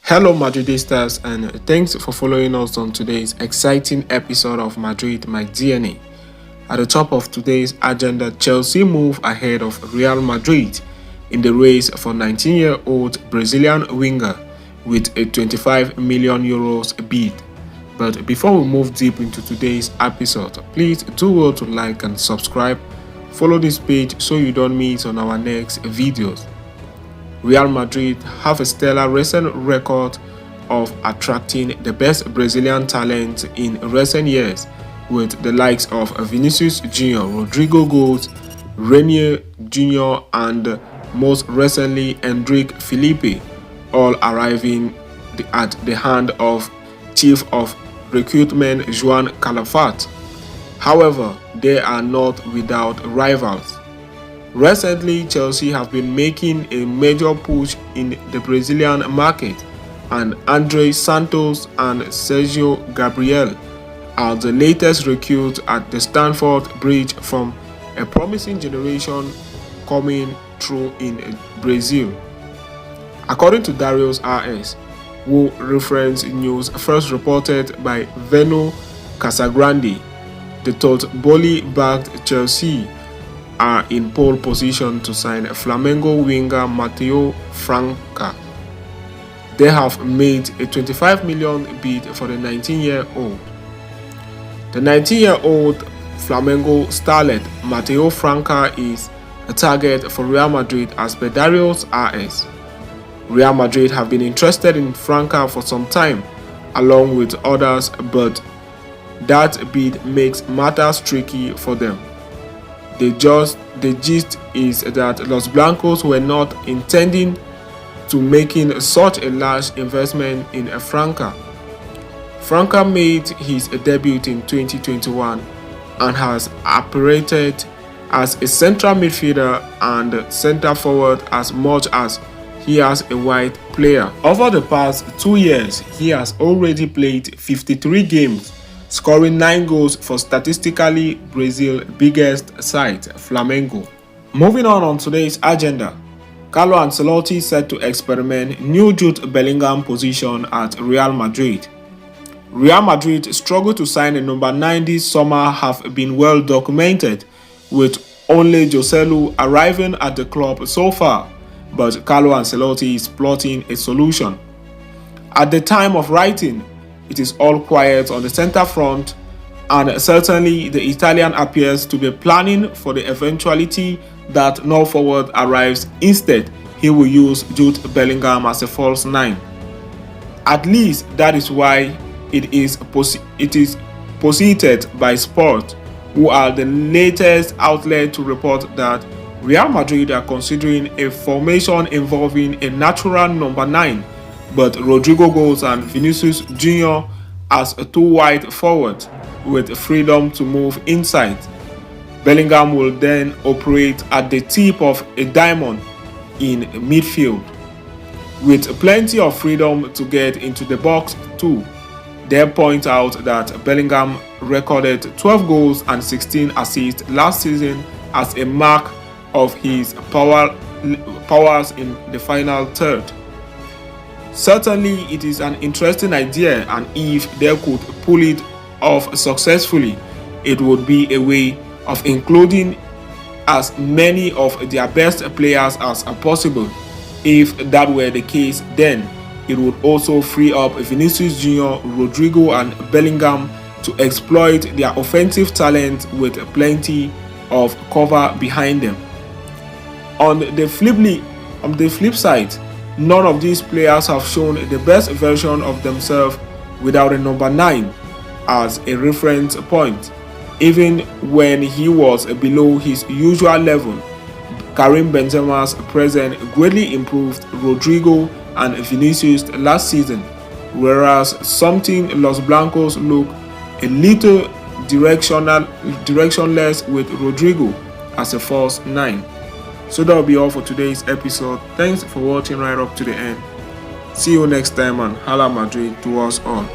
Hello, Madridistas, and thanks for following us on today's exciting episode of Madrid, My DNA. At the top of today's agenda, Chelsea move ahead of Real Madrid in the race for 19-year-old Brazilian winger with a 25 million euros bid. But before we move deep into today's episode, please do well to like and subscribe. Follow this page so you don't miss on our next videos. Real Madrid have a stellar recent record of attracting the best Brazilian talent in recent years, with the likes of Vinicius Jr., Rodrigo Goes, Renier Jr., and most recently Endrick Felipe, all arriving at the hand of Chief of Recruitment Joan Calafat. However, they are not without rivals. Recently, Chelsea have been making a major push in the Brazilian market, and Andre Santos and Sergio Gabriel are the latest recruits at the Stamford Bridge from a promising generation coming through in Brazil. According to Darius RS, who reference news first reported by Veno Casagrande, the Totboli-backed Chelsea are in pole position to sign Flamengo winger Mathieu Franca. They have made a 25 million bid for the 19-year-old. The 19-year-old Flamengo starlet Mathieu Franca is a target for Real Madrid as per Darius RS. Real Madrid have been interested in Franca for some time, along with others, but that bid makes matters tricky for them. The gist is that Los Blancos were not intending to making such a large investment in Franca. Franca made his debut in 2021 and has operated as a central midfielder and centre forward as much as he has a wide player. Over the past 2 years, he has already played 53 games, scoring 9 goals for statistically Brazil's biggest side, Flamengo. Moving on today's agenda, Carlo Ancelotti set to experiment new Jude Bellingham position at Real Madrid. Real Madrid struggled to sign a number 9 this summer have been well documented, with only Joselu arriving at the club so far, but Carlo Ancelotti is plotting a solution. At the time of writing, it is all quiet on the centre front, and certainly the Italian appears to be planning for the eventuality that no forward arrives. Instead, he will use Jude Bellingham as a false 9. At least that is why it is posited by Sport, who are the latest outlet to report that Real Madrid are considering a formation involving a natural number 9, but Rodrigo Goes and Vinicius Jr. as a 2 wide forward with freedom to move inside. Bellingham will then operate at the tip of a diamond in midfield, with plenty of freedom to get into the box too. They point out that Bellingham recorded 12 goals and 16 assists last season as a mark of his powers in the final third. Certainly, it is an interesting idea, and if they could pull it off successfully, it would be a way of including as many of their best players as possible. If that were the case, then it would also free up Vinicius Jr., Rodrigo, and Bellingham to exploit their offensive talent with plenty of cover behind them. On the flip side, none of these players have shown the best version of themselves without a number 9 as a reference point. Even when he was below his usual level, Karim Benzema's presence greatly improved Rodrigo and Vinicius last season, whereas something Los Blancos look a little directionless with Rodrigo as a false 9. So that will be all for today's episode. Thanks for watching right up to the end. See you next time, and Hala Madrid to us all.